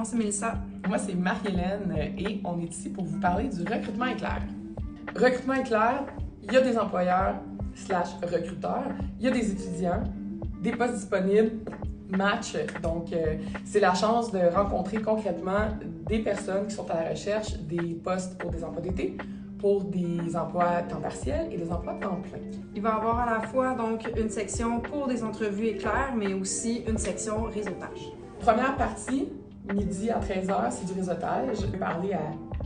c'est Mélissa. Moi, c'est Marie-Hélène et on est ici pour vous parler du recrutement éclair. Recrutement éclair, il y a des employeurs / recruteurs, il y a des étudiants, des postes disponibles, match. Donc, c'est la chance de rencontrer concrètement des personnes qui sont à la recherche des postes pour des emplois d'été, pour des emplois à temps partiel et des emplois à temps plein. Il va y avoir à la fois donc une section pour des entrevues éclairs, mais aussi une section réseautage. Première partie, midi à 13h, c'est du réseautage. Je vais parler à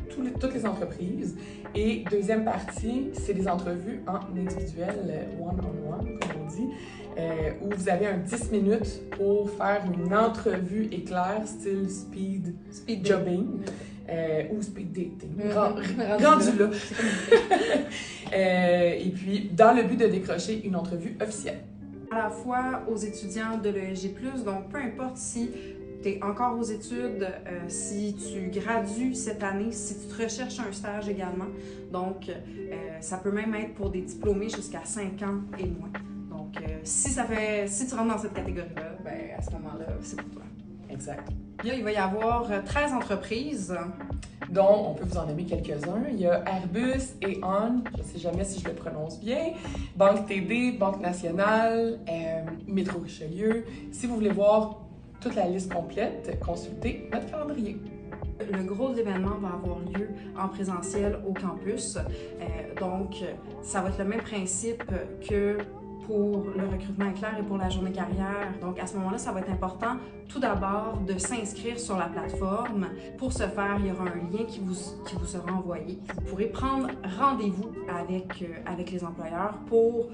toutes les entreprises. Et deuxième partie, c'est des entrevues en individuel, one-on-one, comme on dit, où vous avez un 10 minutes pour faire une entrevue éclair, style speed jobbing. Ou speed dating, rendu là. Et puis, dans le but de décrocher une entrevue officielle. À la fois aux étudiants de l'ESG+, donc peu importe si tu es encore aux études, si tu gradues cette année, si tu te recherches un stage également. Donc, ça peut même être pour des diplômés jusqu'à 5 ans et moins. Donc, si tu rentres dans cette catégorie-là, ben, à ce moment-là, c'est pour toi. Exact. Il va y avoir 13 entreprises. Dont on peut vous en nommer quelques-uns. Il y a Airbus et On, je ne sais jamais si je le prononce bien, Banque TD, Banque Nationale, Métro Richelieu. Si vous voulez voir toute la liste complète, consultez notre calendrier. Le gros événement va avoir lieu en présentiel au campus. Donc, ça va être le même principe que pour le recrutement éclair et pour la journée carrière. Donc, à ce moment-là, ça va être important, tout d'abord, de s'inscrire sur la plateforme. Pour ce faire, il y aura un lien qui vous sera envoyé. Vous pourrez prendre rendez-vous avec les employeurs pour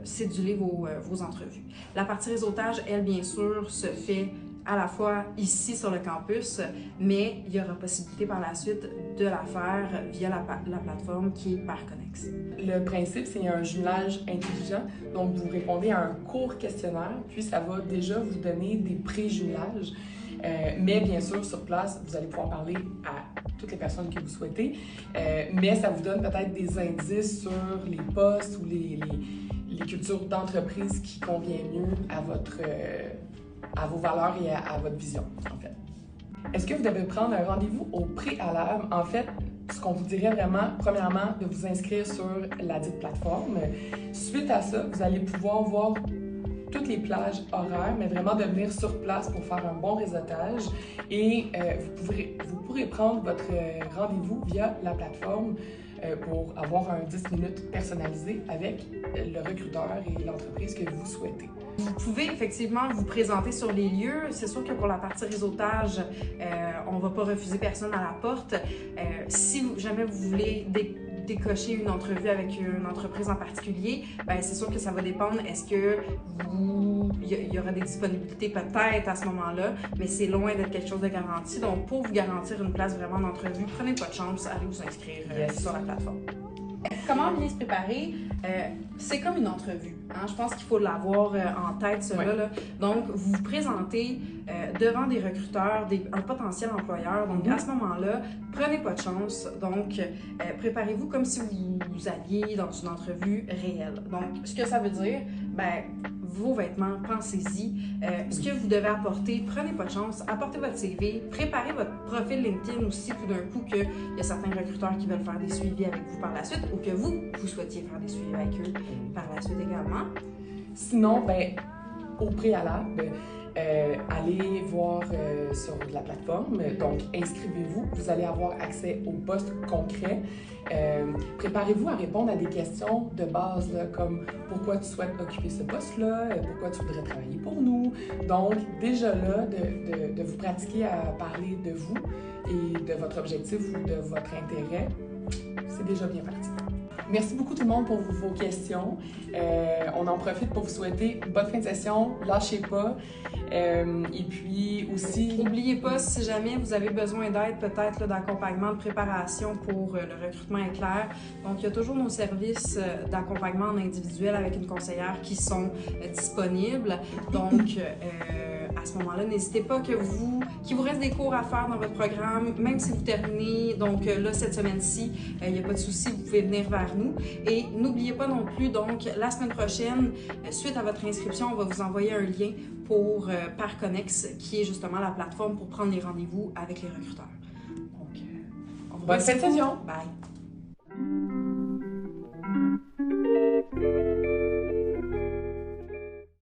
céduler vos entrevues. La partie réseautage, elle, bien sûr, se fait à la fois ici sur le campus, mais il y aura possibilité par la suite de la faire via la plateforme qui est Parconex. Le principe, c'est un jumelage intelligent. Donc, vous répondez à un court questionnaire, puis ça va déjà vous donner des pré-jumelages. Mais bien sûr, sur place, vous allez pouvoir parler à toutes les personnes que vous souhaitez. Mais ça vous donne peut-être des indices sur les postes ou les cultures d'entreprise qui conviennent mieux à vos valeurs et à votre vision, en fait. Est-ce que vous devez prendre un rendez-vous au préalable? En fait, ce qu'on vous dirait vraiment, premièrement, de vous inscrire sur la dite plateforme. Suite à ça, vous allez pouvoir voir toutes les plages horaires, mais vraiment de venir sur place pour faire un bon réseautage. Et vous pourrez prendre votre rendez-vous via la plateforme pour avoir un 10 minutes personnalisé avec le recruteur et l'entreprise que vous souhaitez. Vous pouvez effectivement vous présenter sur les lieux. C'est sûr que pour la partie réseautage, on ne va pas refuser personne à la porte. Si jamais vous voulez décocher une entrevue avec une entreprise en particulier, ben c'est sûr que ça va dépendre. Est-ce que il y aura des disponibilités peut-être à ce moment-là, mais c'est loin d'être quelque chose de garanti. Donc, pour vous garantir une place vraiment d'entrevue, prenez pas de chance, allez vous inscrire sur la plateforme. Comment bien se préparer? C'est comme une entrevue. Hein? Je pense qu'il faut l'avoir en tête, cela. Ouais. Là. Donc, vous vous présentez devant des recruteurs, un potentiel employeur. Donc, à ce moment-là, prenez pas de chance. Donc, préparez-vous comme si vous alliez dans une entrevue réelle. Donc, ce que ça veut dire, ben, vos vêtements, pensez-y. Ce que vous devez apporter, prenez pas de chance, apportez votre CV, préparez votre profil LinkedIn aussi tout d'un coup qu'il y a certains recruteurs qui veulent faire des suivis avec vous par la suite ou que vous souhaitiez faire des suivis avec eux par la suite également. Sinon, ben, au préalable, allez voir sur la plateforme. Donc, inscrivez-vous. Vous allez avoir accès aux postes concrets. Préparez-vous à répondre à des questions de base, là, comme pourquoi tu souhaites occuper ce poste-là, pourquoi tu voudrais travailler pour nous. Donc, déjà là, de vous pratiquer à parler de vous et de votre objectif ou de votre intérêt, c'est déjà bien parti. Merci beaucoup tout le monde pour vos questions. On en profite pour vous souhaiter une bonne fin de session. Lâchez pas. Et puis aussi... N'oubliez pas, si jamais vous avez besoin d'aide, peut-être d'accompagnement, de préparation pour le recrutement éclair. Donc, il y a toujours nos services d'accompagnement en individuel avec une conseillère qui sont disponibles. Donc, à ce moment-là, n'hésitez pas qu'il vous reste des cours à faire dans votre programme, même si vous terminez. Donc là, cette semaine-ci, il n'y a pas de souci, vous pouvez venir vers nous. Et n'oubliez pas non plus, donc, la semaine prochaine, suite à votre inscription, on va vous envoyer un lien pour Parconex, qui est justement la plateforme pour prendre les rendez-vous avec les recruteurs. Donc, on vous bonne fête, remercie. Bye!